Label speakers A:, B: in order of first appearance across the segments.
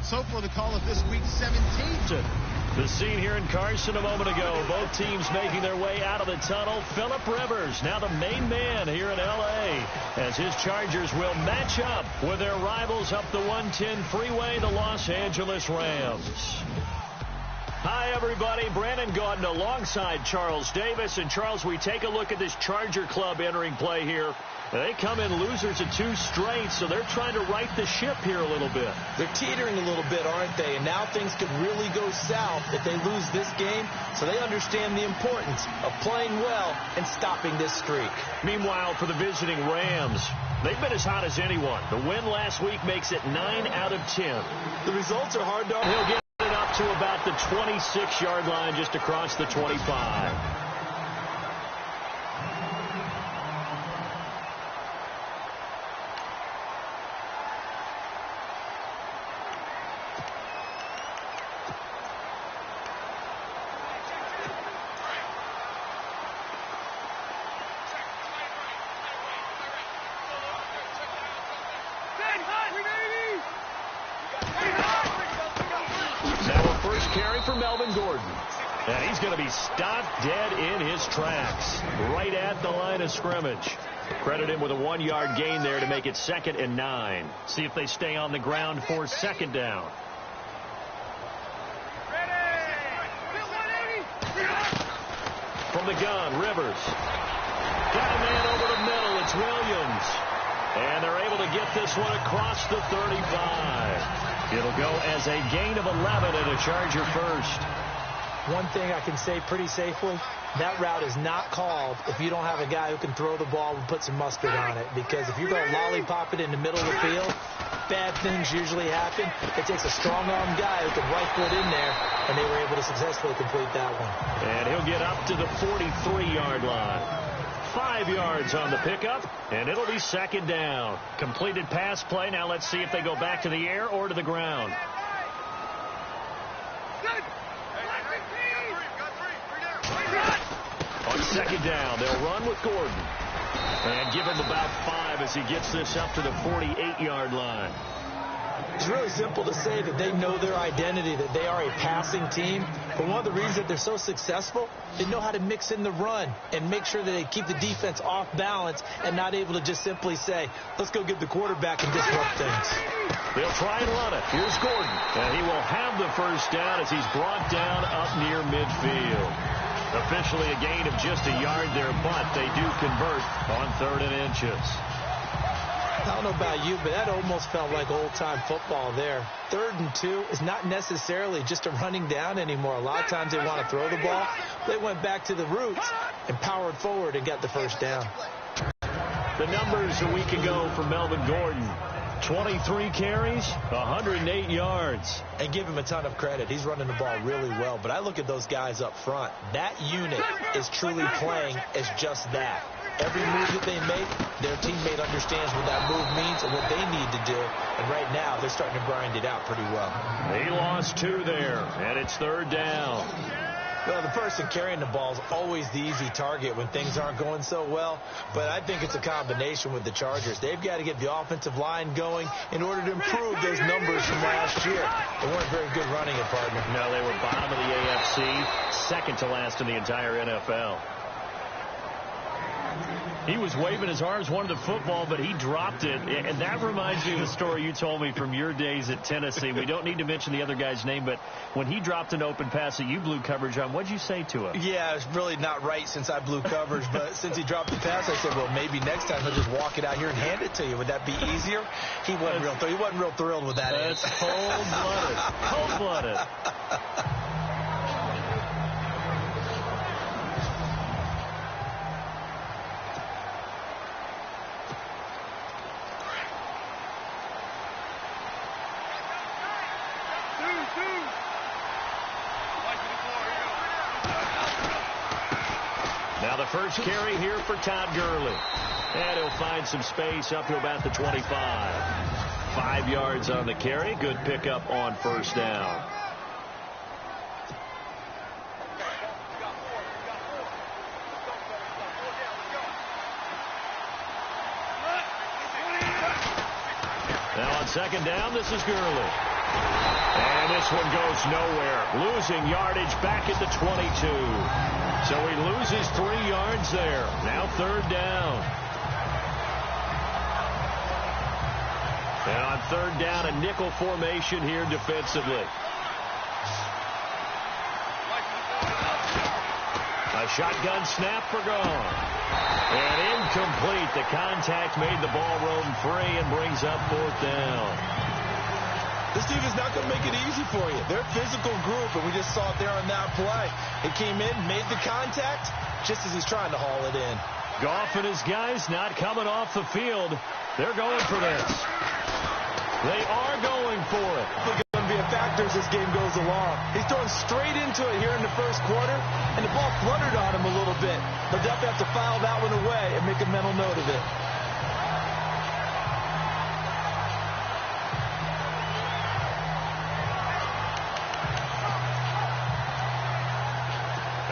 A: So far, the call of this week 17.
B: The scene here in Carson a moment ago. Both teams making their way out of the tunnel. Phillip Rivers, now the main man here in L.A., as his Chargers will match up with their rivals up the 110 freeway, the Los Angeles Rams. Hi, everybody. Brandon Gaudin alongside Charles Davis. And, Charles, we take a look at this Charger club entering play here. They come in losers of 2 straight, so they're trying to right the ship here a little bit.
C: They're teetering a little bit, aren't they? And now things could really go south if they lose this game. So they understand the importance of playing well and stopping this streak.
B: Meanwhile, for the visiting Rams, they've been as hot as anyone. The win last week makes it 9 out of 10.
C: The results are hard to...
B: He'll get it up to about the 26-yard line, just across the 25. And he's going to be stopped dead in his tracks, right at the line of scrimmage. Credit him with a 1-yard gain there to make it 2nd and 9. See if they stay on the ground for 2nd down. From the gun, Rivers. Got a man over the middle. It's Williams. And they're able to get this one across the 35. It'll go as a gain of 11 and a Charger first.
C: One thing I can say pretty safely, that route is not called if you don't have a guy who can throw the ball and put some mustard on it. Because if you're going to lollipop it in the middle of the field, bad things usually happen. It takes a strong-arm guy who can rifle it in there, and they were able to successfully complete that one.
B: And he'll get up to the 43-yard line. 5 yards on the pickup, and it'll be 2nd down. Completed pass play. Now let's see if they go back to the air or to the ground. On 2nd down, they'll run with Gordon. And give him about 5 as he gets this up to the 48-yard line.
C: It's really simple to say that they know their identity, that they are a passing team. But one of the reasons that they're so successful, they know how to mix in the run and make sure that they keep the defense off balance and not able to just simply say, let's go get the quarterback and disrupt things.
B: They'll try and run it. Here's Gordon. And he will have the first down as he's brought down up near midfield. Officially a gain of just a yard there, but they do convert on 3rd and inches.
C: I don't know about you, but that almost felt like old-time football there. 3rd and 2 is not necessarily just a running down anymore. A lot of times they want to throw the ball. They went back to the roots and powered forward and got the first down.
B: The numbers a week ago for Melvin Gordon. 23 carries, 108 yards.
C: And give him a ton of credit. He's running the ball really well. But I look at those guys up front. That unit is truly playing as just that. Every move that they make, their teammate understands what that move means and what they need to do. And right now, they're starting to grind it out pretty well.
B: He lost 2 there, and it's 3rd down.
C: Well, the person carrying the ball is always the easy target when things aren't going so well. But I think it's a combination with the Chargers. They've got to get the offensive line going in order to improve those numbers from last year. They weren't very good running it, partner.
B: No, they were bottom of the AFC, 2nd to last in the entire NFL. He was waving his arms, wanted the football, but he dropped it. And that reminds me of the story you told me from your days at Tennessee. We don't need to mention the other guy's name, but when he dropped an open pass that you blew coverage on, what'd you say to him?
C: Yeah, it's really not right since I blew coverage, but since he dropped the pass, I said, well, maybe next time he'll just walk it out here and hand it to you. Would that be easier? He wasn't real thrilled with that.
B: That's cold-blooded. Cold-blooded. Now the first carry here for Todd Gurley. And he'll find some space up to about the 25. 5 yards on the carry. Good pickup on 1st down. Now on 2nd down, this is Gurley. one goes nowhere. Losing yardage back at the 22. So he loses 3 yards there. Now 3rd down. And on 3rd down, a nickel formation here defensively. A shotgun snap for gone. And incomplete. The contact made the ball roam free and brings up 4th down.
D: This team is not going to make it easy for you. They're a physical group, and we just saw it there on that play. It came in, made the contact, just as he's trying to haul it in.
B: Goff and his guys not coming off the field. They're going for this. They are going for it.
D: It's going to be a factor as this game goes along. He's throwing straight into it here in the first quarter, and the ball fluttered on him a little bit. They'll definitely have to file that one away and make a mental note of it.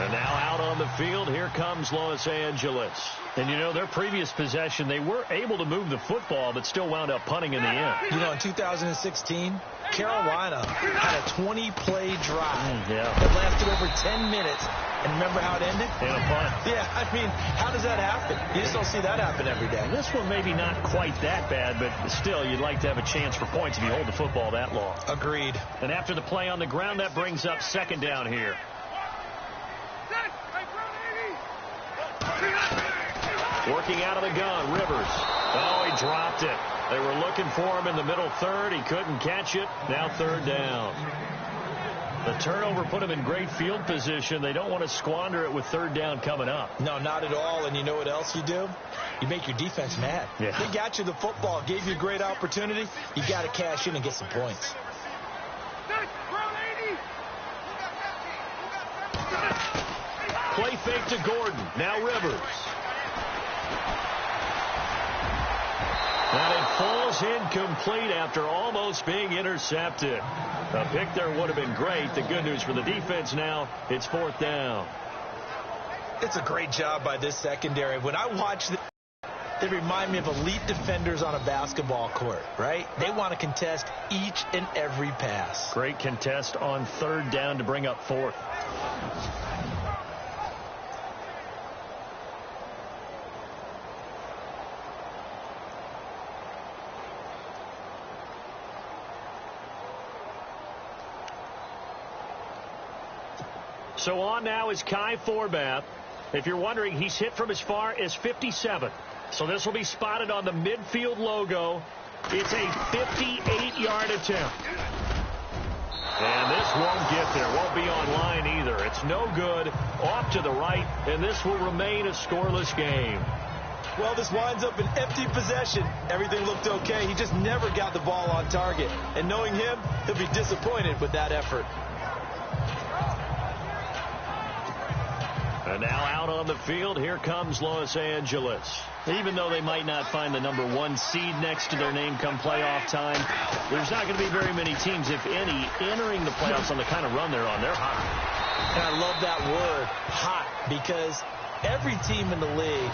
B: And now out on the field, here comes Los Angeles. And, you know, their previous possession, they were able to move the football, but still wound up punting in the end.
C: You know, in 2016, Carolina had a 20-play drive that lasted over 10 minutes. And remember how it ended?
B: In a punt.
C: Yeah, I mean, how does that happen? You just don't see that happen every day.
B: This one maybe not quite that bad, but still, you'd like to have a chance for points if you hold the football that long.
C: Agreed.
B: And after the play on the ground, that brings up 2nd down here. Working out of the gun, Rivers. Oh, he dropped it. They were looking for him in the middle 3rd. He couldn't catch it. Now 3rd down. The turnover put him in great field position. They don't want to squander it with 3rd down coming up.
C: No, not at all. And you know what else you do? You make your defense mad.
B: Yeah.
C: They got you the football, gave you a great opportunity. You got to cash in and get some points.
B: Play fake to Gordon. Now Rivers. And it falls incomplete after almost being intercepted. A pick there would have been great. The good news for the defense now, it's 4th down.
C: It's a great job by this secondary. When I watch this, they remind me of elite defenders on a basketball court, right? They want to contest each and every pass.
B: Great contest on 3rd down to bring up 4th. So on now is Kai Forbath. If you're wondering, he's hit from as far as 57. So this will be spotted on the midfield logo. It's a 58-yard attempt. And this won't get there. Won't be on line either. It's no good. Off to the right, and this will remain a scoreless game.
C: Well, this winds up an empty possession. Everything looked okay. He just never got the ball on target. And knowing him, he'll be disappointed with that effort.
B: And now out on the field, here comes Los Angeles. Even though they might not find the #1 seed next to their name come playoff time, there's not going to be very many teams, if any, entering the playoffs on the kind of run they're on. They're hot.
C: And I love that word, hot, because every team in the league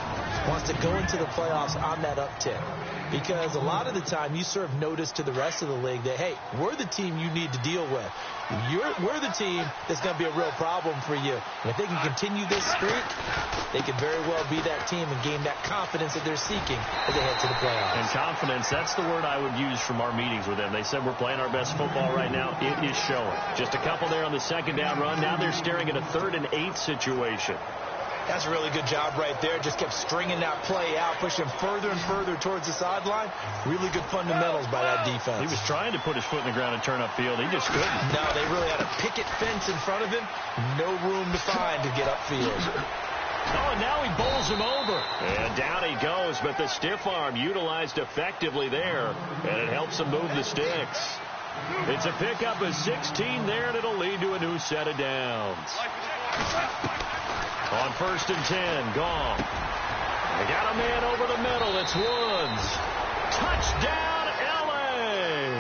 C: wants to go into the playoffs on that uptick. Because a lot of the time you serve notice to the rest of the league that, hey, we're the team you need to deal with. We're the team that's going to be a real problem for you. And if they can continue this streak, they could very well be that team and gain that confidence that they're seeking as they head to the playoffs.
B: And confidence, that's the word I would use from our meetings with them. They said we're playing our best football right now. It is showing. Just a couple there on the 2nd down run. Now they're staring at a 3rd and 8 situation.
C: That's a really good job right there. Just kept stringing that play out, pushing further and further towards the sideline. Really good fundamentals by that defense.
B: He was trying to put his foot in the ground and turn upfield. He just couldn't.
C: No, they really had a picket fence in front of him. No room to find to get upfield.
B: Oh, and now he bowls him over. And down he goes, but the stiff arm utilized effectively there, and it helps him move the sticks. It's a pickup of 16 there, and it'll lead to a new set of downs. On 1st and 10, Goff. They got a man over the middle. It's Woods. Touchdown, L.A.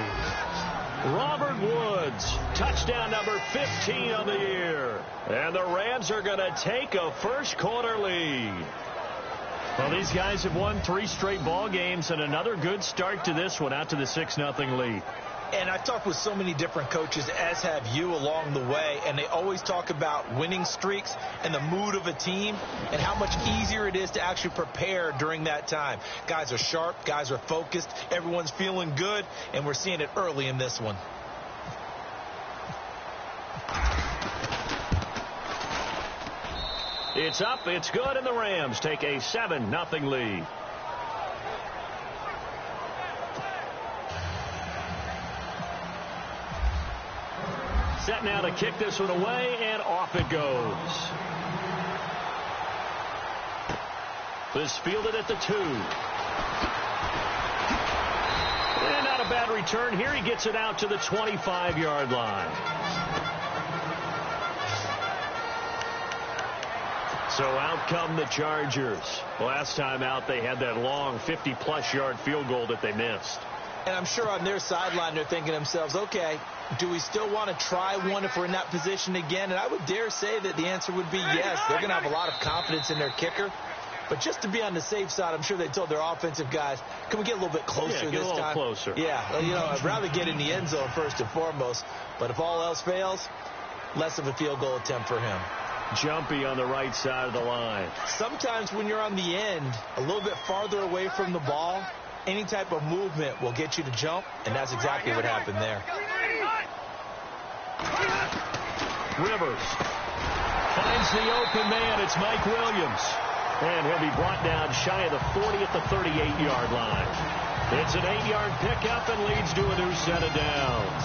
B: Robert Woods. Touchdown number 15 of the year. And the Rams are going to take a first quarter lead. Well, these guys have won 3 straight ball games and another good start to this one out to the 6-0 lead.
C: And I've talked with so many different coaches, as have you, along the way, and they always talk about winning streaks and the mood of a team and how much easier it is to actually prepare during that time. Guys are sharp, guys are focused, everyone's feeling good, and we're seeing it early in this one.
B: It's up, it's good, and the Rams take a 7-0 lead. Set now to kick this one away, and off it goes. This fielded at the 2. And not a bad return here. He gets it out to the 25-yard line. So out come the Chargers. Last time out, they had that long 50-plus yard field goal that they missed.
C: And I'm sure on their sideline, they're thinking to themselves, okay, do we still want to try one if we're in that position again? And I would dare say that the answer would be yes. They're going to have a lot of confidence in their kicker. But just to be on the safe side, I'm sure they told their offensive guys, can we get a little bit closer this time?
B: Yeah, get a little closer.
C: Yeah, well, you know, I'd rather get in the end zone first and foremost. But if all else fails, less of a field goal attempt for him.
B: Jumpy on the right side of the line.
C: Sometimes when you're on the end, a little bit farther away from the ball, any type of movement will get you to jump, and that's exactly what happened there.
B: Rivers finds the open man. It's Mike Williams. And he'll be brought down shy of the 40 at the 38-yard line. It's an 8-yard pickup and leads to a new set of downs.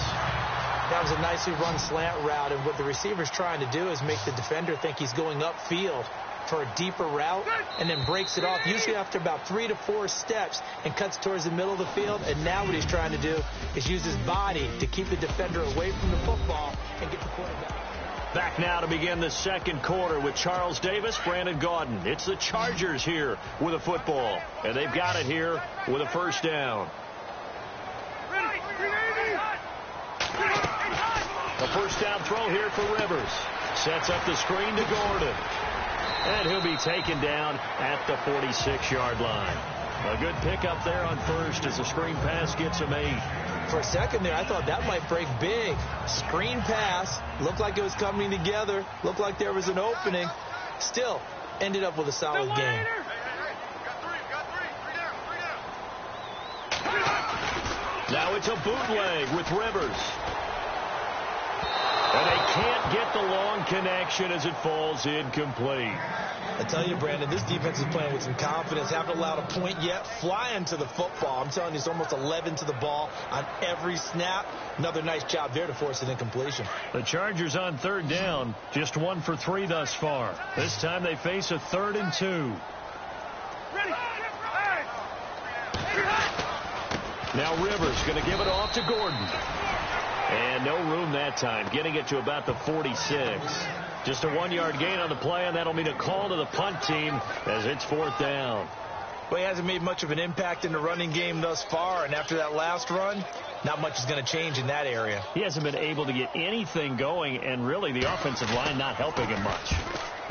C: That was a nicely run slant route, and what the receiver's trying to do is make the defender think he's going upfield for a deeper route, and then breaks it off, usually after about 3 to 4 steps, and cuts towards the middle of the field. And now what he's trying to do is use his body to keep the defender away from the football and get the quarterback.
B: Back now to begin the second quarter with Charles Davis, Brandon Gaudin. It's the Chargers here with a football, and they've got it here with a first down. A first down throw here for Rivers. Sets up the screen to Gordon. And he'll be taken down at the 46-yard line. A good pickup there on first as the screen pass gets him 8.
C: For a second there, I thought that might break big. Screen pass. Looked like it was coming together. Looked like there was an opening. Still, ended up with a solid game.
B: Now it's a bootleg with Rivers. And they can't get the long connection as it falls incomplete.
C: I tell you, Brandon, this defense is playing with some confidence. Haven't allowed a point yet. Flying to the football. I'm telling you, it's almost 11 to the ball on every snap. Another nice job there to force an incompletion.
B: The Chargers on third down, just 1 for 3 thus far. This time they face a 3rd and 2. Now Rivers going to give it off to Gordon. And no room that time, getting it to about the 46. Just a 1-yard gain on the play, and that'll mean a call to the punt team as it's 4th down.
C: Well, he hasn't made much of an impact in the running game thus far, and after that last run, not much is going to change in that area.
B: He hasn't been able to get anything going, and really the offensive line not helping him much.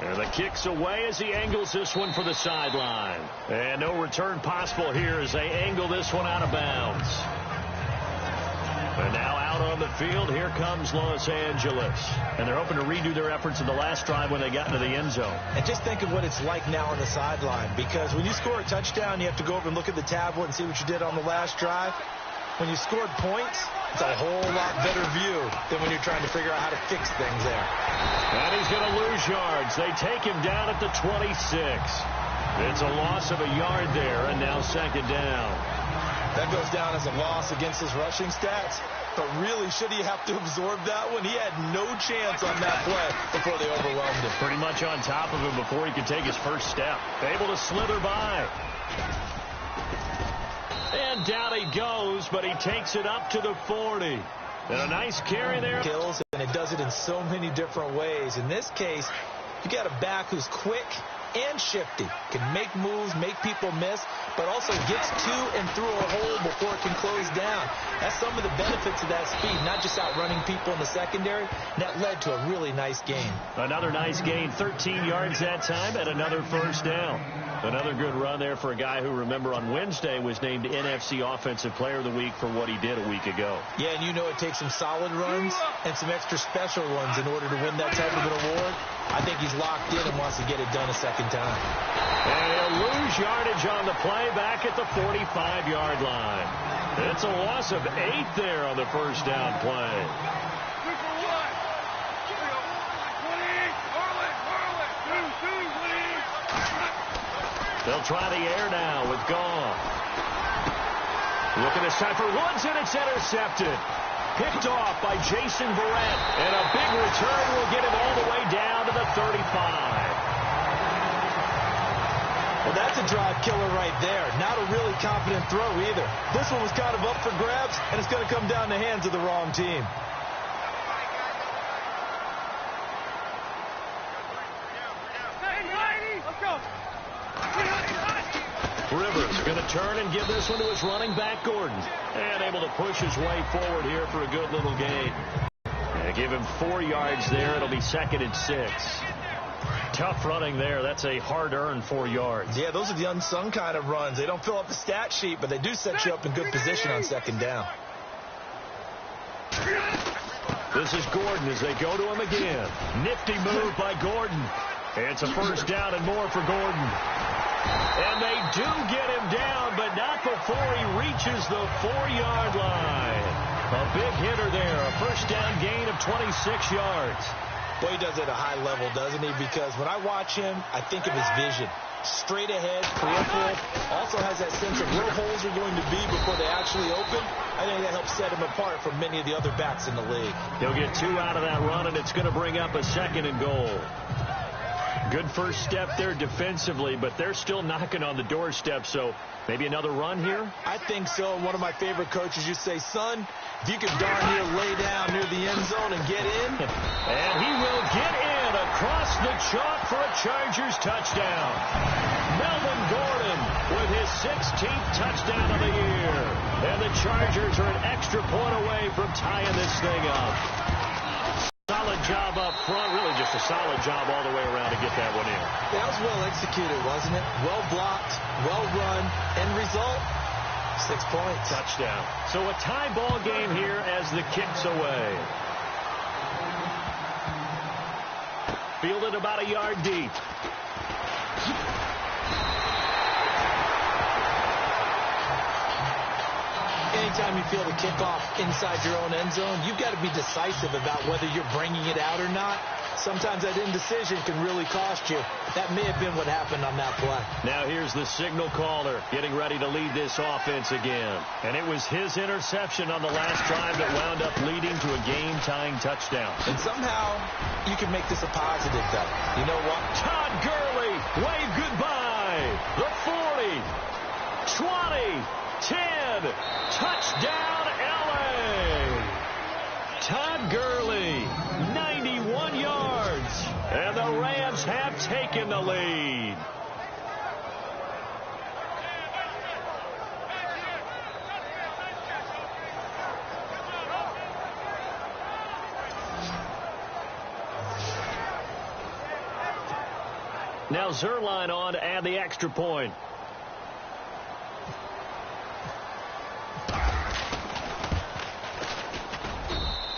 B: And the kick's away as he angles this one for the sideline. And no return possible here as they angle this one out of bounds. And now out on the field, here comes Los Angeles. And they're hoping to redo their efforts in the last drive when they got into the end zone.
C: And just think of what it's like now on the sideline. Because when you score a touchdown, you have to go over and look at the tablet and see what you did on the last drive. When you scored points, it's a whole lot better view than when you're trying to figure out how to fix things there.
B: And he's going to lose yards. They take him down at the 26. It's a loss of a yard there, and now 2nd down.
C: That goes down as a loss against his rushing stats. But really, should he have to absorb that one? He had no chance on that play before they overwhelmed him.
B: Pretty much on top of him before he could take his first step. Able to slither by. And down he goes, but he takes it up to the 40. And a nice carry there.
C: Kills, and it does it in so many different ways. In this case, you got a back who's quick and shifty, can make moves, make people miss, but also gets to and through a hole before it can close down. That's some of the benefits of that speed, not just outrunning people in the secondary. And that led to a really nice gain.
B: Another nice gain, 13 yards that time, and another first down. Another good run there for a guy who, remember, on Wednesday was named NFC Offensive Player of the Week for what he did a week ago.
C: Yeah, and you know it takes some solid runs and some extra special ones in order to win that type of an award. I think he's locked in and wants to get it done a second time.
B: And he'll lose yardage on the play back at the 45-yard line. It's a loss of 8 there on the first down play. They'll try the air now with Goff. Looking this time for Woods, and it's intercepted. Picked off by Jason Verrett. And a big return will get him all the way down to the 35.
C: Well, that's a drive killer right there. Not a really confident throw either. This one was kind of up for grabs, and it's going to come down the hands of the wrong team.
B: Rivers going to turn and give this one to his running back, Gordon. And able to push his way forward here for a good little gain. And give him 4 yards there. It'll be 2nd and 6. Tough running there. That's a hard-earned 4 yards.
C: Yeah, those are the unsung kind of runs. They don't fill up the stat sheet, but they do set you up in good position on 2nd down.
B: This is Gordon as they go to him again. Nifty move by Gordon. It's a first down and more for Gordon. And they do get him down, but not before he reaches the 4-yard line. A big hitter there. A first down gain of 26 yards.
C: Well, he does it at a high level, doesn't he? Because when I watch him, I think of his vision. Straight ahead, peripheral. Also has that sense of where holes are going to be before they actually open. I think that helps set him apart from many of the other backs in the league.
B: He'll get 2 out of that run, and it's going to bring up a 2nd and goal. Good first step there defensively, but they're still knocking on the doorstep, so maybe another run here?
C: I think so. One of my favorite coaches, you say, son, if you can darn near lay down near the end zone and get in.
B: And he will get in across the chalk for a Chargers touchdown. Melvin Gordon with his 16th touchdown of the year. And the Chargers are an extra point away from tying this thing up. Solid job up front, really just a solid job all the way around to get that one in.
C: That was well executed, wasn't it? Well blocked, well run, end result, 6 points.
B: Touchdown. So a tie ball game here as the kick's away. Fielded about a yard deep.
C: Anytime you feel the kickoff inside your own end zone, you've got to be decisive about whether you're bringing it out or not. Sometimes that indecision can really cost you. That may have been what happened on that play.
B: Now here's the signal caller getting ready to lead this offense again. And it was his interception on the last drive that wound up leading to a game-tying touchdown.
C: And somehow you can make this a positive, though. You know what?
B: Todd Gurley, wave goodbye. The 40, 20, 10, touchdown LA. Todd Gurley, 91 yards, and the Rams have taken the lead. Now Zerline on to add the extra point.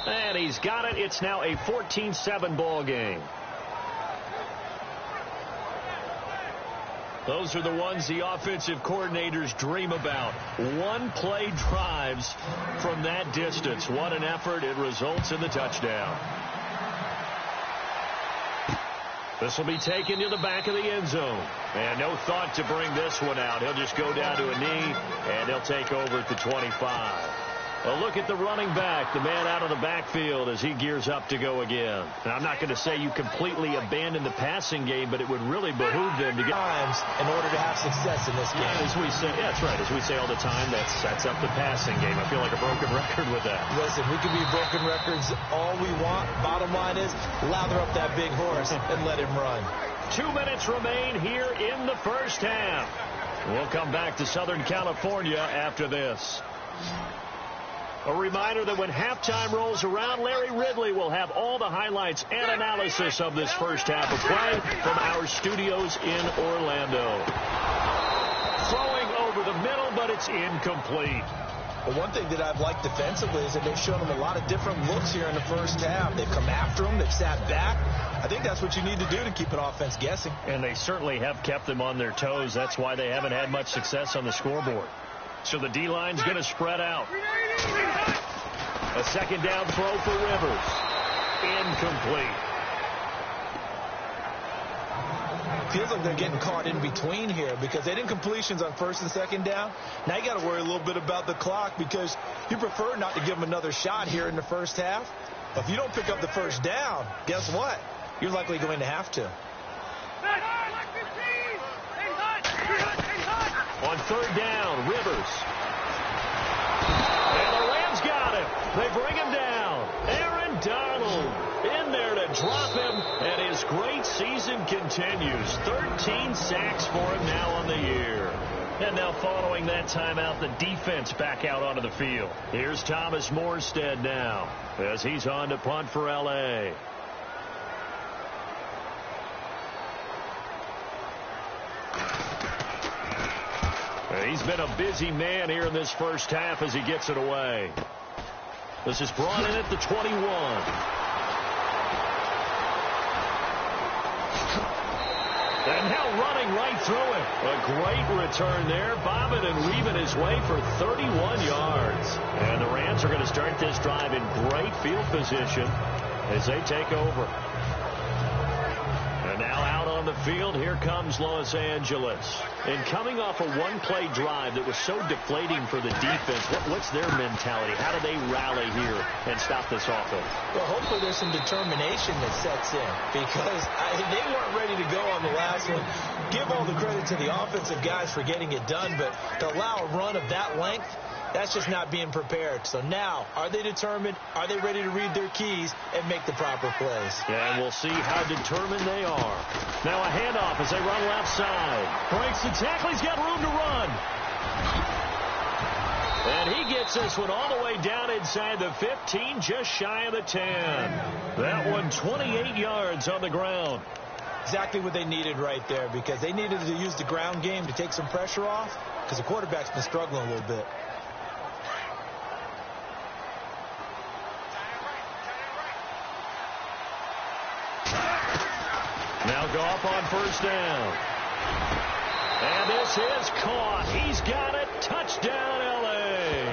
B: And he's got it. It's now a 14-7 ball game. Those are the ones the offensive coordinators dream about. One-play drives from that distance. What an effort. It results in the touchdown. This will be taken to the back of the end zone. And no thought to bring this one out. He'll just go down to a knee, and he'll take over at the 25. A look at the running back, the man out of the backfield as he gears up to go again. Now, I'm not going to say you completely abandon the passing game, but it would really behoove them to get
C: times in order to have success in this game.
B: As we say, yeah, that's right. As we say all the time, that sets up the passing game. I feel like a broken record with that.
C: Listen, we can be broken records all we want. Bottom line is, lather up that big horse and let him run.
B: 2 minutes remain here in the first half. We'll come back to Southern California after this. A reminder that when halftime rolls around, Larry Ridley will have all the highlights and analysis of this first half of play from our studios in Orlando. over the middle, but it's incomplete.
C: Well, one thing that I've liked defensively is that they've shown him a lot of different looks here in the first half. They've come after him. They've sat back. I think that's what you need to do to keep an offense guessing.
B: And they certainly have kept them on their toes. That's why they haven't had much success on the scoreboard. So the D-line's going to spread out. A second down throw for Rivers. Incomplete.
C: Feels like they're getting caught in between here because they didn't completions on first and second down. Now you got to worry a little bit about the clock because you prefer not to give them another shot here in the first half. But if you don't pick up the first down, guess what? You're likely going to have to.
B: On third down, Rivers. And the Rams got him. They bring him down. Aaron Donald in there to drop him, and his great season continues. 13 sacks for him now on the year. And now following that timeout, the defense back out onto the field. Here's Thomas Morstead now as he's on to punt for L.A. He's been a busy man here in this first half as he gets it away. This is brought in at the 21. And now running right through him. A great return there. Bobbing and weaving his way for 31 yards. And the Rams are going to start this drive in great field position as they take over. And now out on the field, here comes Los Angeles. And coming off a one-play drive that was so deflating for the defense, what's their mentality? How do they rally here and stop this offense?
C: Well, hopefully there's some determination that sets in because they weren't ready to go on the last one. Give all the credit to the offensive guys for getting it done, but to allow a run of that length, that's just not being prepared. So now, are they determined? Are they ready to read their keys and make the proper plays?
B: Yeah, and we'll see how determined they are. Now a handoff as they run left side. Breaks the tackle. He's got room to run. And he gets this one all the way down inside the 15, just shy of the 10. That one 28 yards on the ground.
C: Exactly what they needed right there because they needed to use the ground game to take some pressure off because the quarterback's been struggling a little bit.
B: Now go up on first down. And this is caught. He's got it. Touchdown, L.A.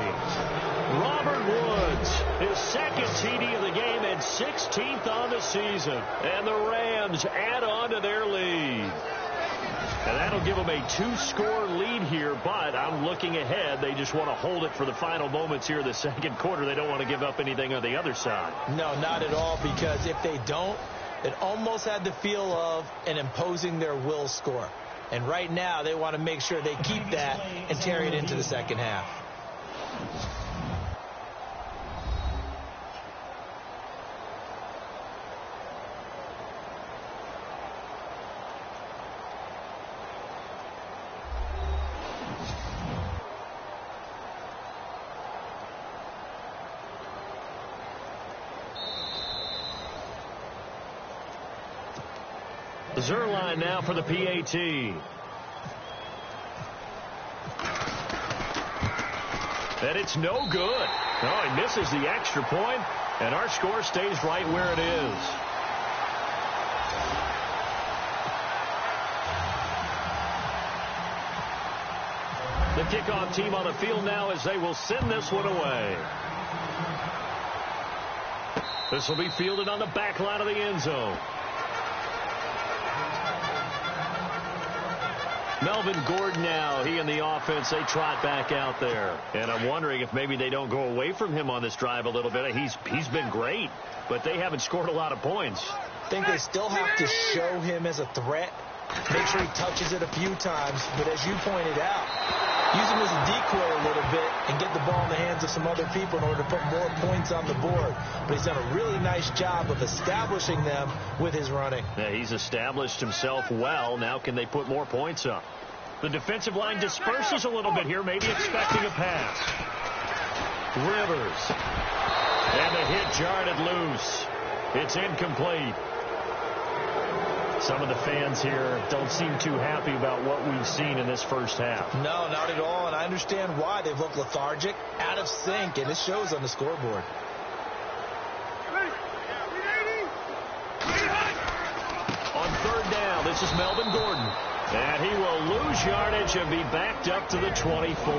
B: Robert Woods, his second TD of the game and 16th on the season. And the Rams add on to their lead. And that'll give them a two-score lead here, but I'm looking ahead. They just want to hold it for the final moments here in the second quarter. They don't want to give up anything on the other side.
C: No, not at all, because if they don't, it almost had the feel of an imposing their will score. And right now, they want to make sure they keep that and carry it into the second half.
B: Zerline now for the PAT. And it's no good. Oh, he misses the extra point, and our score stays right where it is. The kickoff team on the field now as they will send this one away. This will be fielded on the back line of the end zone. Melvin Gordon now, he and the offense, they trot back out there. And I'm wondering if maybe they don't go away from him on this drive a little bit. He's been great, but they haven't scored a lot of points.
C: I think they still have to show him as a threat. Make sure he touches it a few times. But as you pointed out, use him as a decoy a little bit and get the ball in the hands of some other people in order to put more points on the board. But he's done a really nice job of establishing them with his running.
B: Yeah, he's established himself well. Now can they put more points up? The defensive line disperses a little bit here, maybe expecting a pass. Rivers. And the hit jarred it loose. It's incomplete. Some of the fans here don't seem too happy about what we've seen in this first half.
C: No, not at all, and I understand why. They've looked lethargic, out of sync, and it shows on the scoreboard.
B: On third down, this is Melvin Gordon. And he will lose yardage and be backed up to the 24.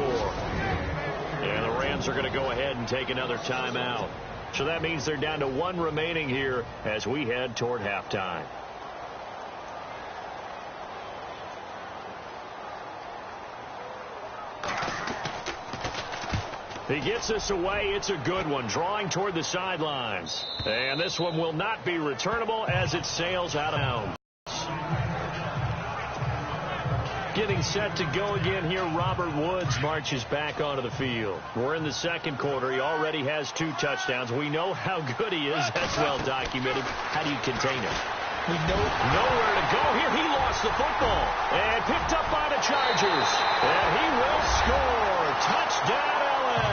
B: And the Rams are going to go ahead and take another timeout. So that means they're down to 1 remaining here as we head toward halftime. He gets this away. It's a good one, drawing toward the sidelines. And this one will not be returnable as it sails out of bounds. Getting set to go again here, Robert Woods marches back onto the field. We're in the second quarter. He already has 2 touchdowns. We know how good he is. That's well documented. How do you contain him?
C: We know
B: nowhere to go here. He lost the football and picked up by the Chargers. And he will score. Touchdown, LA.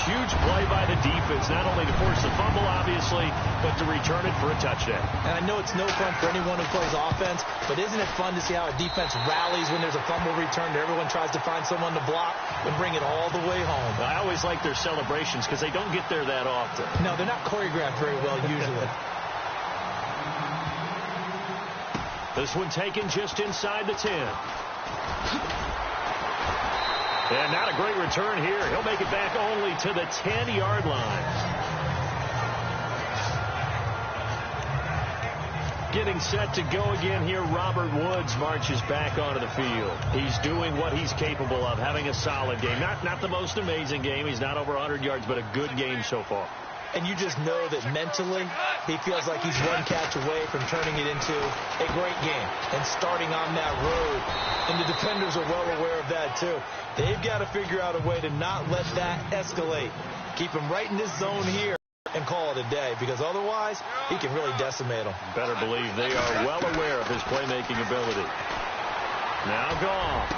B: Huge play by the defense, not only to force the fumble, obviously, but to return it for a touchdown.
C: And I know it's no fun for anyone who plays offense, but isn't it fun to see how a defense rallies when there's a fumble return? Everyone tries to find someone to block and bring it all the way home.
B: I always like their celebrations because they don't get there that often.
C: No, they're not choreographed very well usually.
B: This one taken just inside the 10. And not a great return here. He'll make it back only to the 10-yard line. Getting set to go again here, Robert Woods marches back onto the field. He's doing what he's capable of, having a solid game. Not the most amazing game. He's not over 100 yards, but a good game so far.
C: And you just know that mentally he feels like he's one catch away from turning it into a great game and starting on that road. And the defenders are well aware of that, too. They've got to figure out a way to not let that escalate. Keep him right in this zone here and call it a day, because otherwise he can really decimate them.
B: Better believe they are well aware of his playmaking ability. Now gone.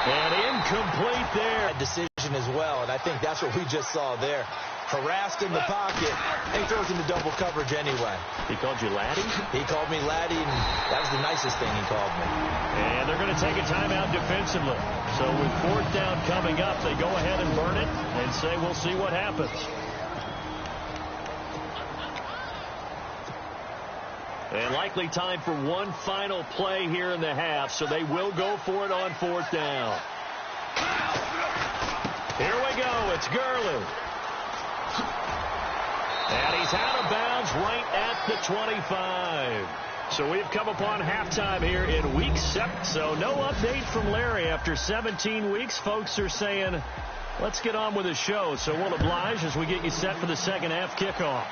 B: And incomplete there.
C: Decision as well, and I think that's what we just saw there. Harassed in the pocket, and he throws into double coverage anyway.
B: He called you laddie?
C: He called me laddie, and that was the nicest thing he called me.
B: And they're going to take a timeout defensively. So with 4th down coming up, they go ahead and burn it and say we'll see what happens. And likely time for one final play here in the half, so they will go for it on 4th down. Here we go. It's Gurley. And he's out of bounds right at the 25. So we've come upon halftime here in week 7. So no update from Larry after 17 weeks. Folks are saying, let's get on with the show. So we'll oblige as we get you set for the second half kickoff.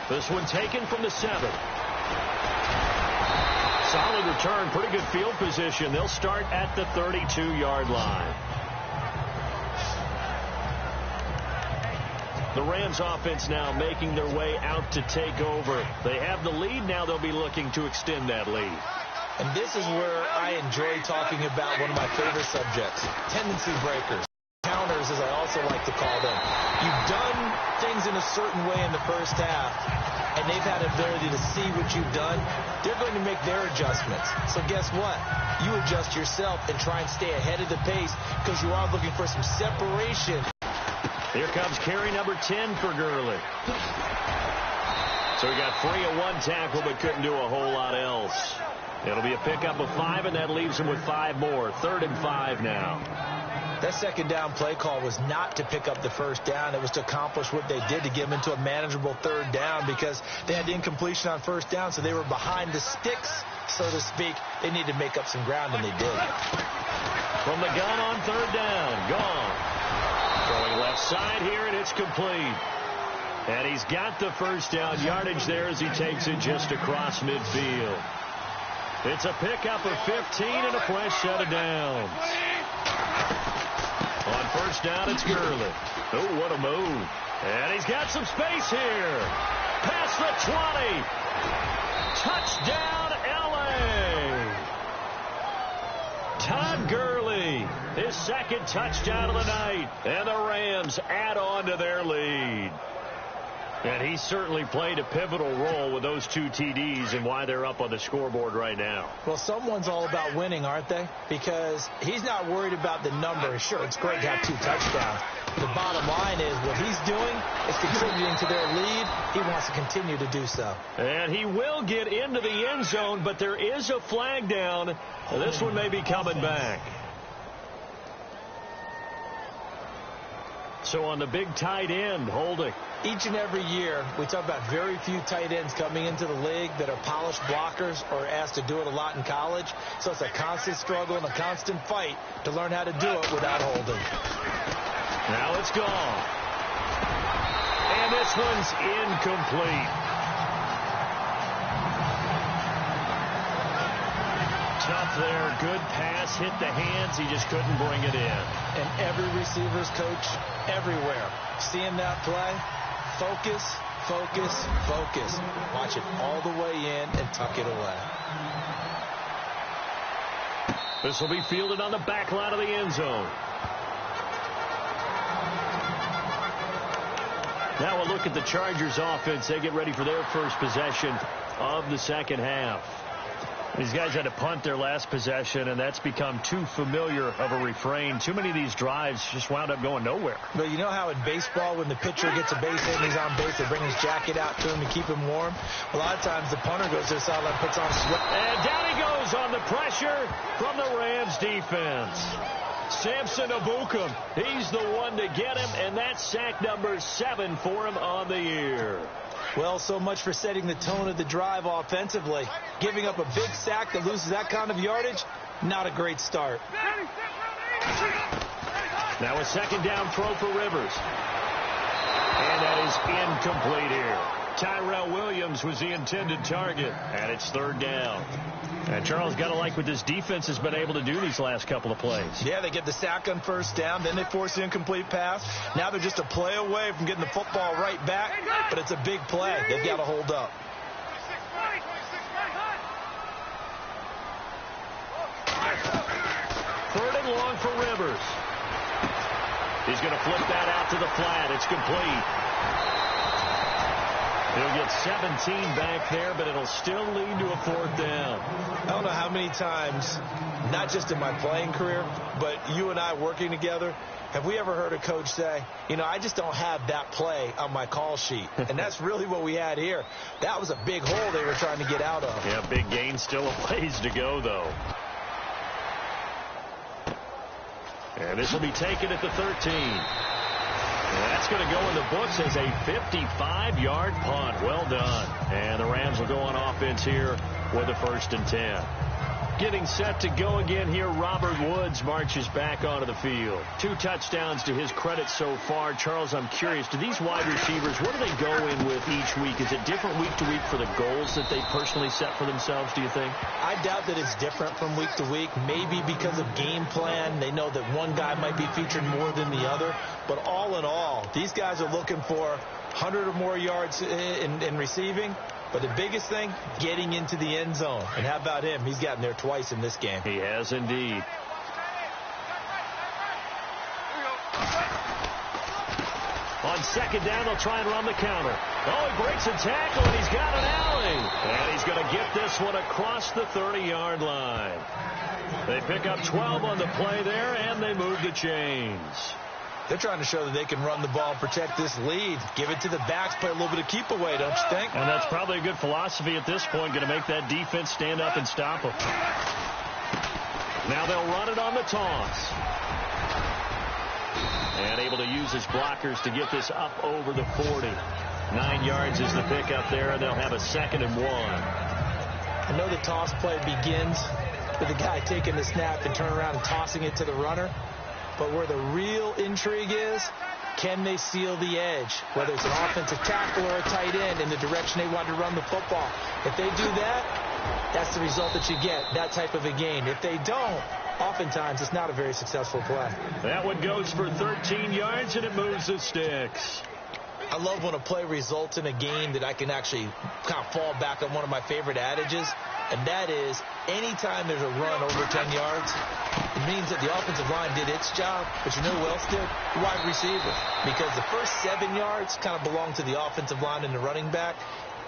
B: This one taken from the 7. Solid return, pretty good field position. They'll start at the 32-yard line. The Rams offense now making their way out to take over. They have the lead. Now they'll be looking to extend that lead.
C: And this is where I enjoy talking about one of my favorite subjects, tendency breakers. Counters, as I also like to call them. You've done things in a certain way in the first half, and they've had the ability to see what you've done. They're going to make their adjustments. So guess what? You adjust yourself and try and stay ahead of the pace because you are looking for some separation.
B: Here comes carry number 10 for Gurley. So he got free of 1 tackle but couldn't do a whole lot else. It'll be a pickup of 5, and that leaves him with 5 more. 3rd and 5 now.
C: That second down play call was not to pick up the first down. It was to accomplish what they did to get them into a manageable 3rd down because they had the incompletion on 1st down, so they were behind the sticks, so to speak. They needed to make up some ground, and they did.
B: From the gun on 3rd down. Gone. Going left side here, and it's complete. And he's got the first down yardage there as he takes it just across midfield. It's a pickup of 15 and a fresh set of downs. On 1st down, it's Gurley. Oh, what a move. And he's got some space here. Past the 20. Touchdown, L.A. Todd Gurley, his 2nd touchdown of the night. And the Rams add on to their lead. And he certainly played a pivotal role with those 2 TDs and why they're up on the scoreboard right now.
C: Well, someone's all about winning, aren't they? Because he's not worried about the number. Sure, it's great to have 2 touchdowns. The bottom line is what he's doing is contributing to their lead. He wants to continue to do so.
B: And he will get into the end zone, but there is a flag down. This one may be coming back. So on the big tight end, holding.
C: Each and every year, we talk about very few tight ends coming into the league that are polished blockers or asked to do it a lot in college. So it's a constant struggle and a constant fight to learn how to do it without holding.
B: Now it's gone. And this one's incomplete. Tough there. Good pass. Hit the hands. He just couldn't bring it in.
C: And every receiver's coach everywhere, seeing that play, focus, focus, focus. Watch it all the way in and tuck it away.
B: This will be fielded on the back line of the end zone. Now we'll look at the Chargers offense. They get ready for their first possession of the second half. These guys had to punt their last possession, and that's become too familiar of a refrain. Too many of these drives just wound up going nowhere.
C: But you know how in baseball, when the pitcher gets a base hit and he's on base, they bring his jacket out to him to keep him warm? A lot of times the punter goes to the sideline, puts on sweat.
B: And down he goes on the pressure from the Rams defense. Samson Abukum, he's the one to get him, and that's sack number 7 for him on the year.
C: Well, so much for setting the tone of the drive offensively. Giving up a big sack that loses that kind of yardage, not a great start.
B: Now a second down throw for Rivers. And that is incomplete here. Tyrell Williams was the intended target, and it's 3rd down. And Charles, got to like what this defense has been able to do these last couple of plays.
C: Yeah, they get the sack on 1st down, then they force the incomplete pass. Now they're just a play away from getting the football right back, but it's a big play. They've got to hold up.
B: Third and long for Rivers. He's going to flip that out to the flat. It's complete. He'll get 17 back there, but it'll still lead to a 4th down.
C: I don't know how many times, not just in my playing career, but you and I working together, have we ever heard a coach say, you know, I just don't have that play on my call sheet. And that's really what we had here. That was a big hole they were trying to get out of.
B: Yeah, big gain, still a ways to go, though. And this will be taken at the 13. And that's going to go in the books as a 55-yard punt. Well done. And the Rams will go on offense here with a 1st and 10. Getting set to go again here, Robert Woods marches back onto the field. 2 touchdowns to his credit so far. Charles, I'm curious, do these wide receivers, what do they go in with each week? Is it different week to week for the goals that they personally set for themselves, do you think?
C: I doubt that it's different from week to week. Maybe because of game plan, they know that one guy might be featured more than the other. But all in all, these guys are looking for 100 or more yards in receiving. But the biggest thing, getting into the end zone. And how about him? He's gotten there twice in this game.
B: He has indeed. On 2nd down, they'll try and run the counter. Oh, he breaks a tackle, and he's got an alley. And he's going to get this one across the 30-yard line. They pick up 12 on the play there, and they move the chains.
C: They're trying to show that they can run the ball, protect this lead, give it to the backs, play a little bit of keep away, don't you think?
B: And that's probably a good philosophy at this point, going to make that defense stand up and stop them. Now they'll run it on the toss. And able to use his blockers to get this up over the 40. 9 yards is the pickup there, and they'll have a 2nd and 1.
C: I know the toss play begins with the guy taking the snap and turning around and tossing it to the runner. But where the real intrigue is, can they seal the edge? Whether it's an offensive tackle or a tight end in the direction they want to run the football. If they do that, that's the result that you get, that type of a gain. If they don't, oftentimes it's not a very successful play.
B: That one goes for 13 yards, and it moves the sticks.
C: I love when a play results in a gain that I can actually kind of fall back on one of my favorite adages, and that is anytime there's a run over 10 yards, It means that the offensive line did its job, but you know who else did? The wide receiver. Because the first 7 yards kind of belong to the offensive line and the running back.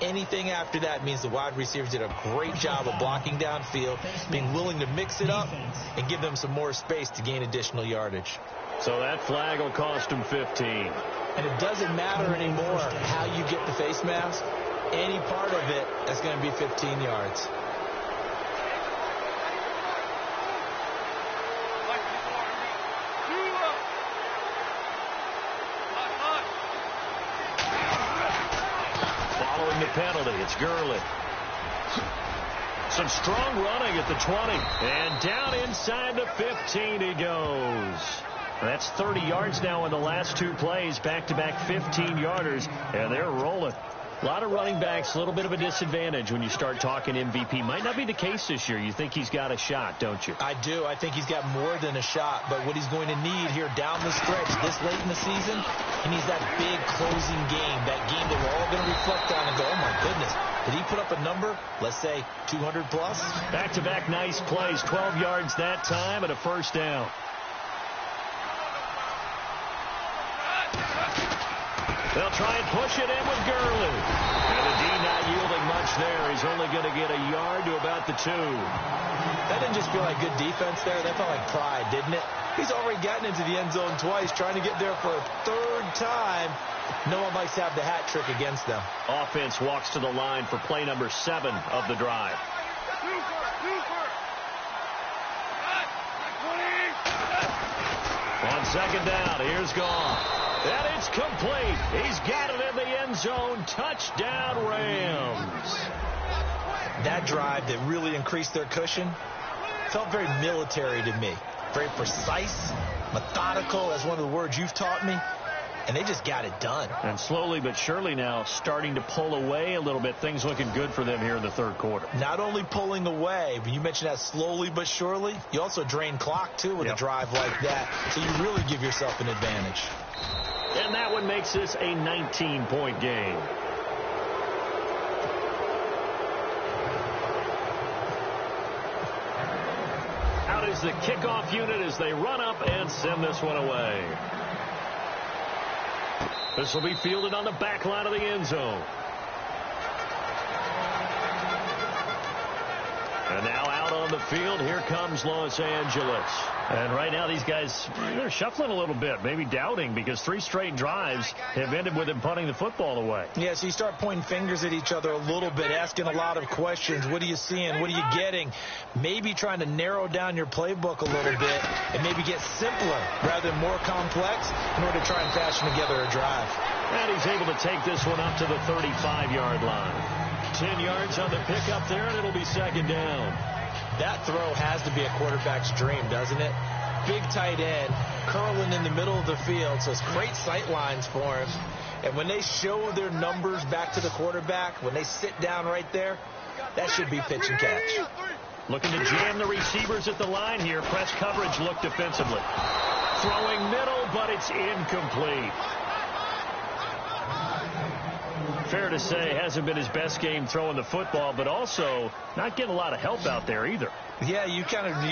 C: Anything after that means the wide receivers did a great job of blocking downfield, being willing to mix it up and give them some more space to gain additional yardage.
B: So that flag will cost them 15.
C: And it doesn't matter anymore how you get the face mask. Any part of it, that's going to be 15 yards.
B: Following the penalty, it's Gurley. Some strong running at the 20. And down inside the 15 he goes. That's 30 yards now in the last 2 plays. Back-to-back 15-yarders, and they're rolling. A lot of running backs, a little bit of a disadvantage when you start talking MVP. Might not be the case this year. You think he's got a shot, don't you?
C: I do. I think he's got more than a shot. But what he's going to need here down the stretch this late in the season, he needs that big closing game, that game that we're all going to reflect on and go, oh, my goodness, did he put up a number, let's say 200 plus?
B: Back-to-back nice plays, 12 yards that time and a first down. They'll try and push it in with Gurley. And the D not yielding much there. He's only going to get a yard to about the 2.
C: That didn't just feel like good defense there. That felt like pride, didn't it? He's already gotten into the end zone twice, trying to get there for a 3rd time. No one likes to have the hat trick against them.
B: Offense walks to the line for play number 7 of the drive. On second down, here's Goff. And it's complete. He's got it in the end zone. Touchdown, Rams.
C: That drive that really increased their cushion felt very military to me. Very precise, methodical. That's one of the words you've taught me. And they just got it done.
B: And slowly but surely now starting to pull away a little bit. Things looking good for them here in the 3rd quarter.
C: Not only pulling away, but you mentioned that slowly but surely. You also drain clock, too, with a drive like that. So you really give yourself an advantage.
B: And that one makes this a 19-point game. Out is the kickoff unit as they run up and send this one away. This will be fielded on the back line of the end zone. And now out on the field, here comes Los Angeles. And right now these guys, they're shuffling a little bit, maybe doubting, because 3 straight drives have ended with them punting the football away.
C: Yeah, so you start pointing fingers at each other a little bit, asking a lot of questions. What are you seeing? What are you getting? Maybe trying to narrow down your playbook a little bit and maybe get simpler rather than more complex in order to try and fashion together a drive.
B: And he's able to take this one up to the 35-yard line. 10 yards on the pickup there, and it'll be second down.
C: That throw has to be a quarterback's dream, doesn't it? Big tight end, curling in the middle of the field, so it's great sight lines for him. And when they show their numbers back to the quarterback, when they sit down right there, that should be pitch and catch.
B: Looking to jam the receivers at the line here. Press coverage look defensively. Throwing middle, but it's incomplete. Fair to say, hasn't been his best game throwing the football, but also not getting a lot of help out there either.
C: Yeah, you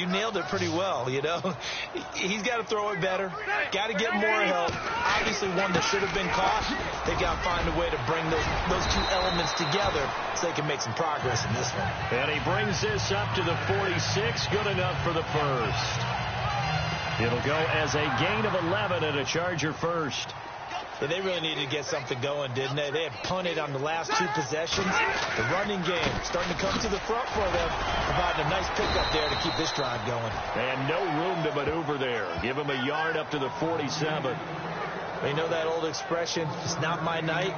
C: nailed it pretty well, you know. He's got to throw it better. Got to get more help. Obviously one that should have been caught. They got to find a way to bring those 2 elements together so they can make some progress in this one.
B: And he brings this up to the 46. Good enough for the first. It'll go as a gain of 11 and a Charger first.
C: Yeah, they really needed to get something going, didn't they? They had punted on the last 2 possessions. The running game starting to come to the front for them, providing a nice pickup there to keep this drive going.
B: And no room to maneuver there. Give him a yard up to the 47.
C: You know that old expression, it's not my night?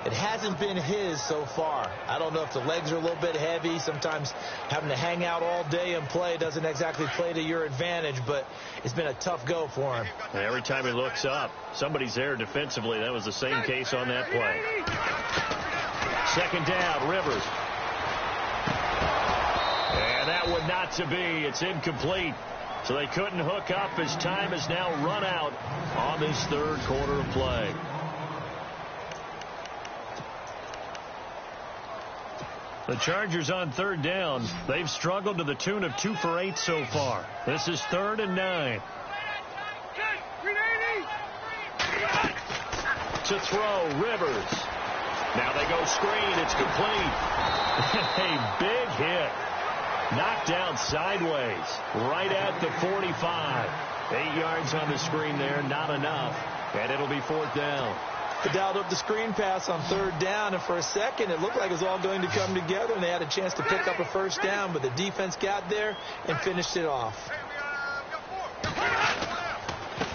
C: It hasn't been his so far. I don't know if the legs are a little bit heavy. Sometimes having to hang out all day and play doesn't exactly play to your advantage, but it's been a tough go for him.
B: And every time he looks up, somebody's there defensively. That was the same case on that play. Second down, Rivers. And that one not to be. It's incomplete. So they couldn't hook up as time has now run out on this 3rd quarter of play. The Chargers on third down. They've struggled to the tune of 2 for 8 so far. This is 3rd and 9. To throw, Rivers. Now they go screen. It's complete. A big hit. Knocked down sideways. Right at the 45. 8 yards on the screen there. Not enough. And it'll be 4th down.
C: They dialed up the screen pass on 3rd down, and for a second it looked like it was all going to come together, and they had a chance to pick up a 1st down, but the defense got there and finished it off.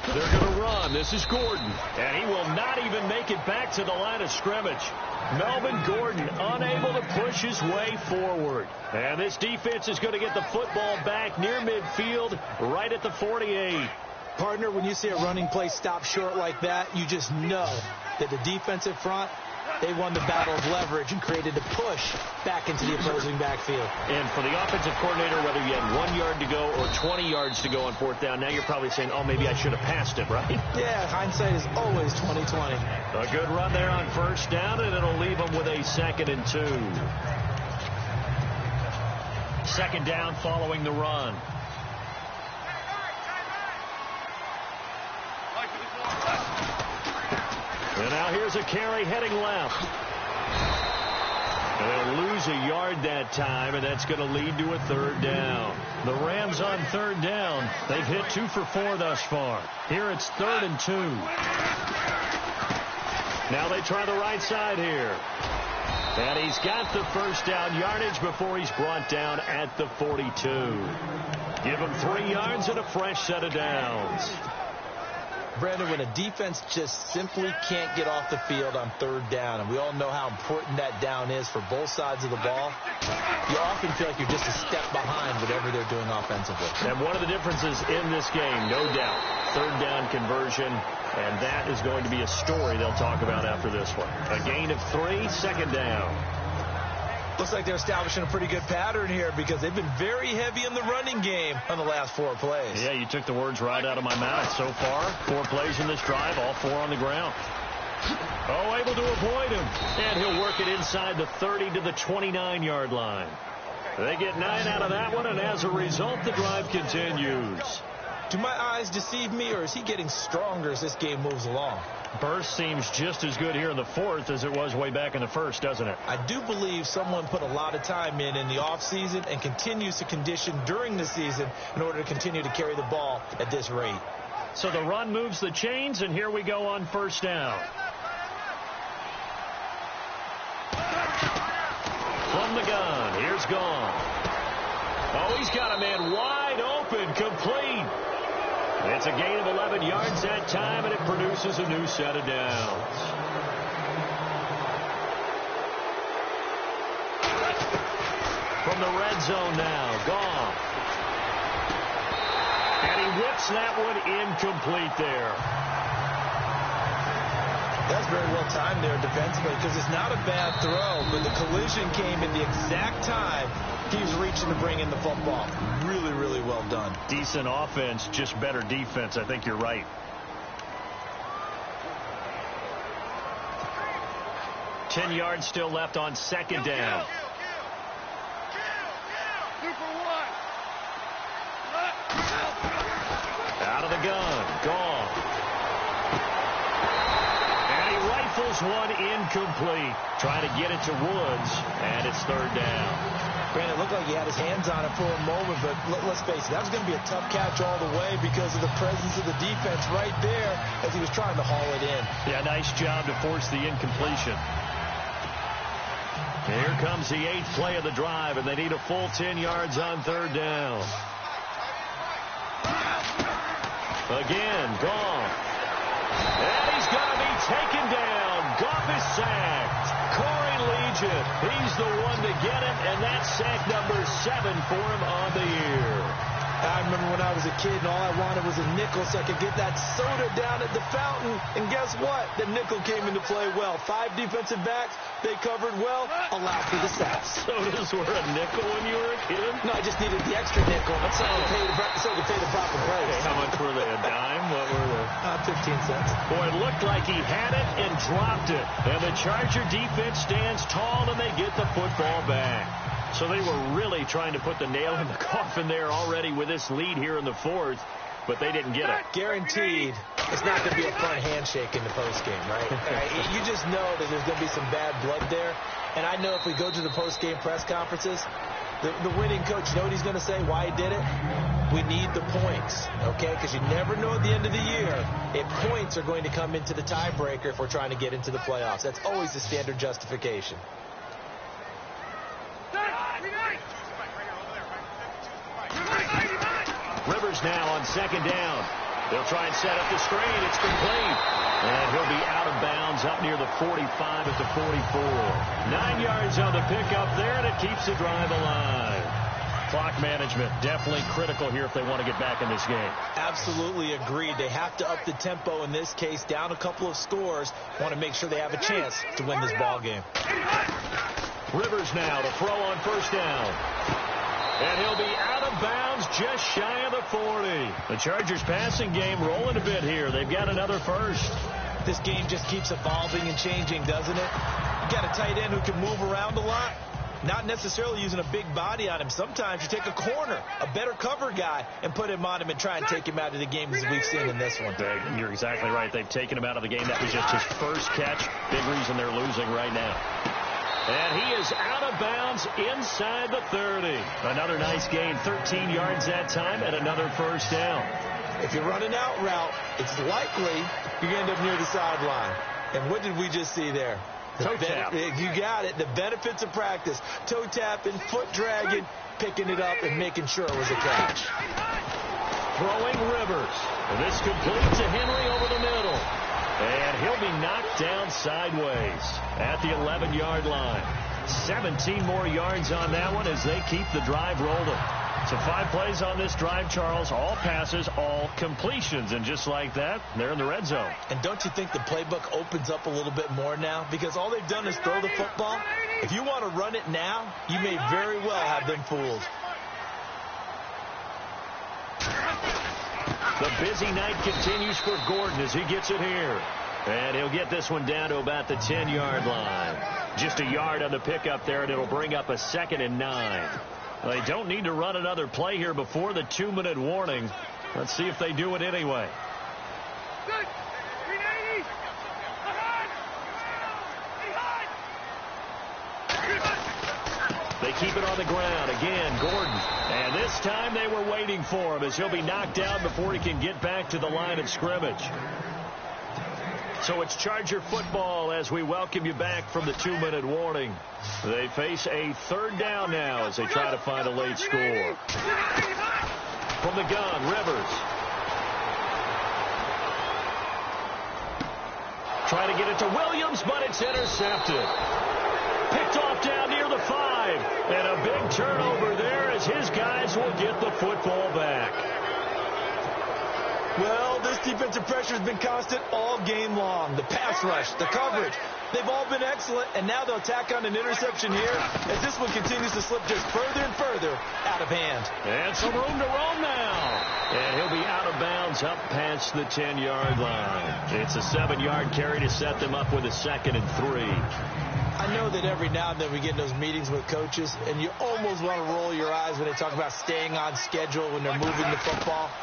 B: They're going to run. This is Gordon, and he will not even make it back to the line of scrimmage. Melvin Gordon unable to push his way forward. And this defense is going to get the football back near midfield, right at the 48.
C: Partner, when you see a running play stop short like that, you just know that the defensive front, they won the battle of leverage and created a push back into the opposing backfield.
B: And for the offensive coordinator, whether you had 1 yard to go or 20 yards to go on 4th down, now you're probably saying, oh, maybe I should have passed it, right?
C: Yeah, hindsight is always 20/20.
B: A good run there on 1st down, and it'll leave them with a 2nd and 2. 2nd down following the run. And now here's a carry heading left. And they'll lose a yard that time, and that's going to lead to a 3rd down. The Rams on 3rd down. They've hit 2 for 4 thus far. Here it's 3rd and 2. Now they try the right side here. And he's got the 1st down yardage before he's brought down at the 42. Give him 3 yards and a fresh set of downs.
C: Brandon, when a defense just simply can't get off the field on 3rd down, and we all know how important that down is for both sides of the ball, you often feel like you're just a step behind whatever they're doing offensively.
B: And one of the differences in this game, no doubt, 3rd down conversion, and that is going to be a story they'll talk about after this one. A gain of 3, 2nd down.
C: Looks like they're establishing a pretty good pattern here because they've been very heavy in the running game on the last 4 plays.
B: Yeah, you took the words right out of my mouth. So far, 4 plays in this drive, all 4 on the ground. Oh, able to avoid him. And he'll work it inside the 30 to the 29-yard line. They get 9 out of that one, and as a result, the drive continues.
C: Do my eyes deceive me, or is he getting stronger as this game moves along?
B: Burst seems just as good here in the 4th as it was way back in the 1st, doesn't it?
C: I do believe someone put a lot of time in the offseason and continues to condition during the season in order to continue to carry the ball at this rate.
B: So the run moves the chains, and here we go on 1st down. From the gun, here's Gone. Oh, he's got a man wide open, complete. It's a gain of 11 yards that time, and it produces a new set of downs. From the red zone now, Gone. And he whips that one incomplete there.
C: That's very well timed there defensively because it's not a bad throw, but the collision came at the exact time he was reaching to bring in the football. Really, really well done.
B: Decent offense, just better defense. I think you're right. Ten yards still left on 2nd down. Out of the gun, Gone. And he rifles one incomplete. Trying to get it to Woods, and it's 3rd down.
C: Brandon, it looked like he had his hands on it for a moment, but let's face it, that was going to be a tough catch all the way because of the presence of the defense right there as he was trying to haul it in.
B: Yeah, nice job to force the incompletion. Here comes the 8th play of the drive, and they need a full 10 yards on 3rd down. Again, Gone. And he's going to be taken down. Goff is sacked. Corey Legion, he's the one to get it, and that's sack number 7 for him on the year.
C: I remember when I was a kid and all I wanted was a nickel so I could get that soda down at the fountain. And guess what? The nickel came into play well. 5 defensive backs, they covered well, allowed for the sacks.
B: Sodas were a nickel when you were a kid?
C: No, I just needed the extra nickel so I could pay the proper price.
B: Okay, how much were they? A dime? What were they?
C: 15 cents.
B: Boy, it looked like he had it and dropped it. And the Charger defense stands tall and they get the football back. So they were really trying to put the nail in the coffin there already with this lead here in the fourth, but they didn't get it.
C: Guaranteed it's not going to be a fun handshake in the postgame, right? You just know that there's going to be some bad blood there. And I know if we go to the postgame press conferences, the winning coach, you know what he's going to say, why he did it? We need the points, okay? Because you never know at the end of the year if points are going to come into the tiebreaker if we're trying to get into the playoffs. That's always the standard justification.
B: Rivers now on second down. They'll try and set up the screen. It's complete. And he'll be out of bounds up near the 45 at the 44. 9 yards on the pickup there, and it keeps the drive alive. Clock management definitely critical here if they want to get back in this game.
C: Absolutely agreed. They have to up the tempo in this case, down a couple of scores. Want to make sure they have a chance to win this ball game.
B: Rivers now to throw on first down. And he'll be out of bounds just shy of the 40. The Chargers passing game rolling a bit here. They've got another first.
C: This game just keeps evolving and changing, doesn't it? You got a tight end who can move around a lot. Not necessarily using a big body on him. Sometimes you take a corner, a better cover guy, and put him on him and try and take him out of the game as we've seen in this one.
B: You're exactly right. They've taken him out of the game. That was just his first catch. Big reason they're losing right now. And he is out of bounds inside the 30. Another nice gain, 13 yards that time, and another first down.
C: If you run an out route, it's likely you end up near the sideline. And what did we just see there?
B: Toe tap.
C: You got it. The benefits of practice. Toe tapping, foot dragging, picking it up, and making sure it was a catch.
B: Throwing Rivers. And this completes to Henry over the middle. And he'll be knocked down sideways at the 11-yard line. 17 more yards on that one as they keep the drive rolling. So 5 plays on this drive, Charles. All passes, all completions. And just like that, they're in the red zone.
C: And don't you think the playbook opens up a little bit more now? Because all they've done is throw the football. If you want to run it now, you may very well have them fooled.
B: The busy night continues for Gordon as he gets it here. And he'll get this one down to about the 10-yard line. Just a yard on the pickup there, and it'll bring up a 2nd and 9. Well, they don't need to run another play here before the 2-minute warning. Let's see if they do it anyway. They keep it on the ground. Again, Gordon. And this time they were waiting for him as he'll be knocked down before he can get back to the line of scrimmage. So it's Charger football as we welcome you back from the 2-minute warning. They face a 3rd down now as they try to find a late score. From the gun, Rivers. Trying to get it to Williams, but it's intercepted. Picked off down near the 5. And a big turnover there as his guys will get the football back.
C: Well, this defensive pressure has been constant all game long. The pass rush, the coverage, they've all been excellent, and now they'll tack on an interception here as this one continues to slip just further and further out of hand.
B: And some room to roam now. And he'll be out of bounds up past the 10-yard line. It's a 7-yard carry to set them up with a 2nd and 3.
C: I know that every now and then we get in those meetings with coaches, and you almost want to roll your eyes when they talk about staying on schedule when they're moving the football.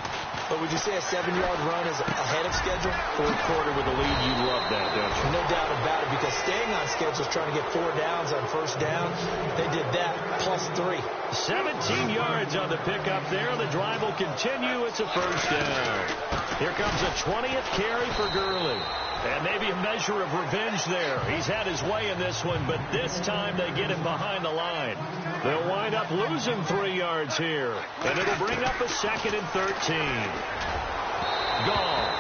C: But would you say a 7-yard run is ahead of schedule?
B: 4th quarter with the lead, you love that, don't you?
C: No doubt about it, because staying on schedule is trying to get 4 downs on first down. They did that, plus 3.
B: 17 yards on the pickup there. The drive will continue. It's a first down. Here comes a 20th carry for Gurley. And maybe a measure of revenge there. He's had his way in this one, but this time they get him behind the line. They'll wind up losing 3 yards here. And it'll bring up a 2nd and 13. Gone.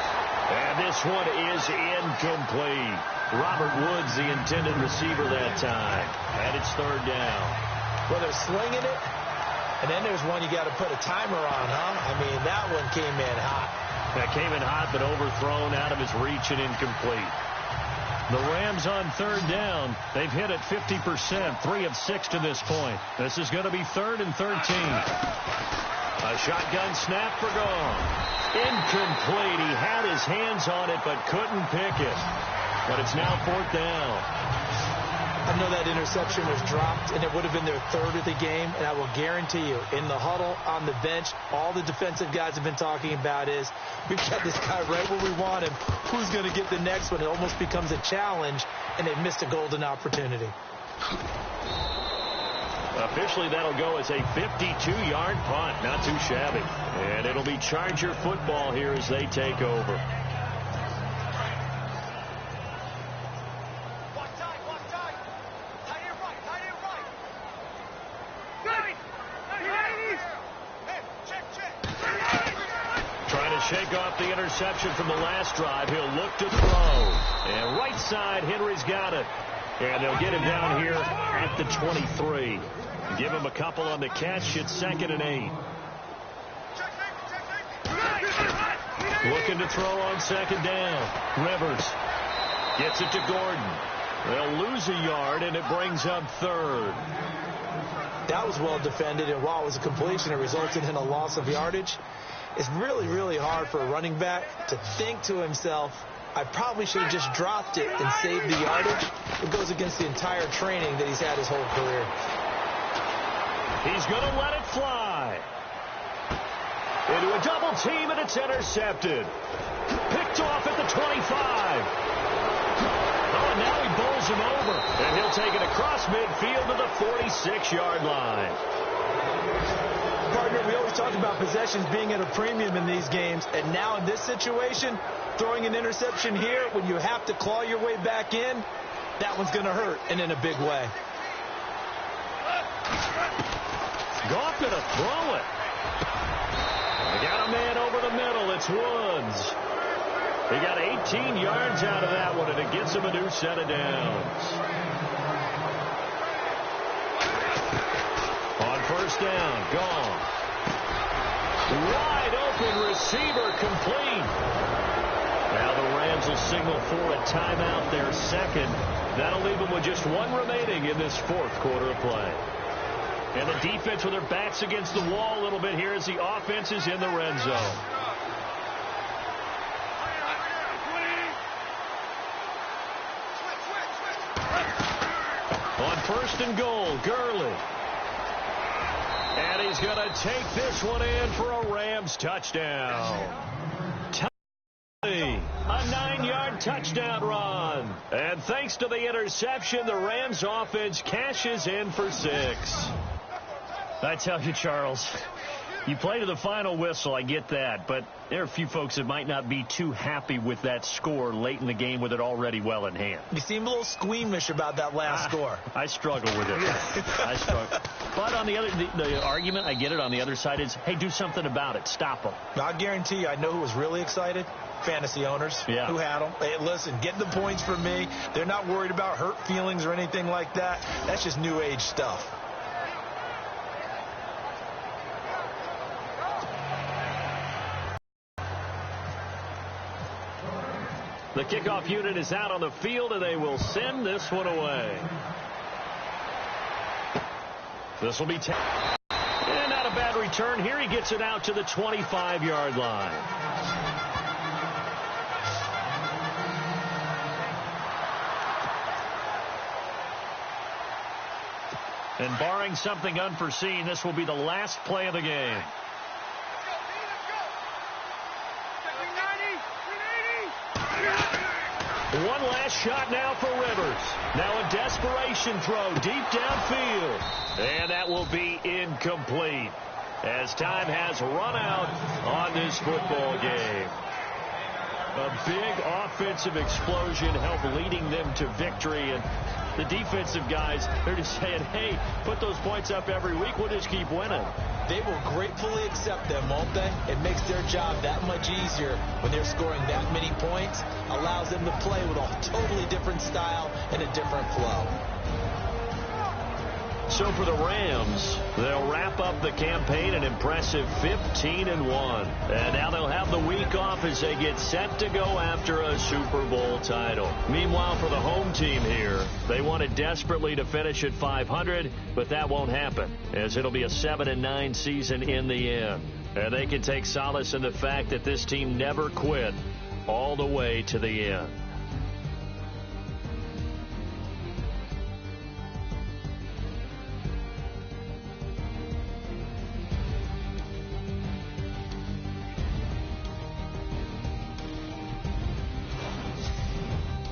B: And this one is incomplete. Robert Woods, the intended receiver that time. And it's 3rd down.
C: Well, they're slinging it, And then there's one you got to put a timer on, huh? I mean, that one came in hot.
B: That came in hot, but overthrown, out of his reach and incomplete. The Rams on third down. They've hit it 50%, 3 of 6 to this point. This is going to be 3rd and 13. A shotgun snap for Gone. Incomplete. He had his hands on it, but couldn't pick it. But it's now 4th down.
C: I know that interception was dropped, and it would have been their 3rd of the game, and I will guarantee you, in the huddle, on the bench, all the defensive guys have been talking about is, we've got this guy right where we want him. Who's going to get the next one? It almost becomes a challenge, and they've missed a golden opportunity.
B: Officially, that'll go as a 52-yard punt. Not too shabby. And it'll be Charger football here as they take over. Shake off the interception from the last drive. He'll look to throw. And right side, Henry's got it. And they'll get him down here at the 23. Give him a couple on the catch. It's 2nd and 8. Looking to throw on 2nd down. Rivers gets it to Gordon. They'll lose a yard, and it brings up 3rd.
C: That was well defended, and while it was a completion, it resulted in a loss of yardage. It's really, really hard for a running back to think to himself, I probably should have just dropped it and saved the yardage. It goes against the entire training that he's had his whole career.
B: He's going to let it fly. Into a double team, and it's intercepted. Picked off at the 25. Oh, and now he bowls him over. And he'll take it across midfield to the 46-yard line.
C: Partner, we always talk about possessions being at a premium in these games, and now in this situation, throwing an interception here when you have to claw your way back in, that one's going to hurt, and in a big way.
B: Goff going to throw it. They got a man over the middle. It's Woods. He got 18 yards out of that one, and it gets him a new set of downs. On 1st down, Gone. Wide open receiver, complete. Now the Rams will signal for a timeout, their 2nd. That'll leave them with just 1 remaining in this 4th quarter of play. And the defense with their backs against the wall a little bit here as the offense is in the red zone. On 1st and goal, Gurley. And he's going to take this one in for a Rams touchdown. A 9-yard touchdown run. And thanks to the interception, the Rams offense cashes in for 6. I tell you, Charles, you play to the final whistle, I get that, but there are a few folks that might not be too happy with that score late in the game with it already well in hand.
C: You seem a little squeamish about that last score.
B: I struggle with it. I struggle. But on the other, the argument, I get it, on the other side is, hey, do something about it. Stop them.
C: I guarantee you, I know who was really excited. Fantasy owners who had them. Hey, listen, get the points from me. They're not worried about hurt feelings or anything like that. That's just new age stuff.
B: The kickoff unit is out on the field, and they will send this one away. This will be and not a bad return. Here he gets it out to the 25-yard line. And barring something unforeseen, this will be the last play of the game. One last shot now for Rivers. Now a desperation throw deep downfield. And that will be incomplete as time has run out on this football game. A big offensive explosion helped leading them to victory. And the defensive guys, they're just saying, hey, put those points up every week. We'll just keep winning.
C: They will gratefully accept them, won't they? It makes their job that much easier when they're scoring that many points. Allows them to play with a totally different style and a different flow.
B: So for the Rams, they'll wrap up the campaign an impressive 15-1. And now they'll have the week off as they get set to go after a Super Bowl title. Meanwhile, for the home team here, they wanted desperately to finish at 500, but that won't happen, as it'll be a 7-9 season in the end. And they can take solace in the fact that this team never quit all the way to the end.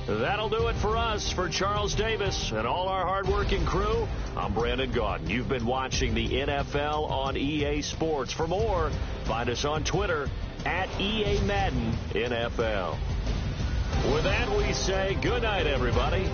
B: That'll do it for us. For Charles Davis and all our hardworking crew, I'm Brandon Gaudin. You've been watching the NFL on EA Sports. For more, find us on Twitter at EA Madden NFL. With that, we say good night, everybody.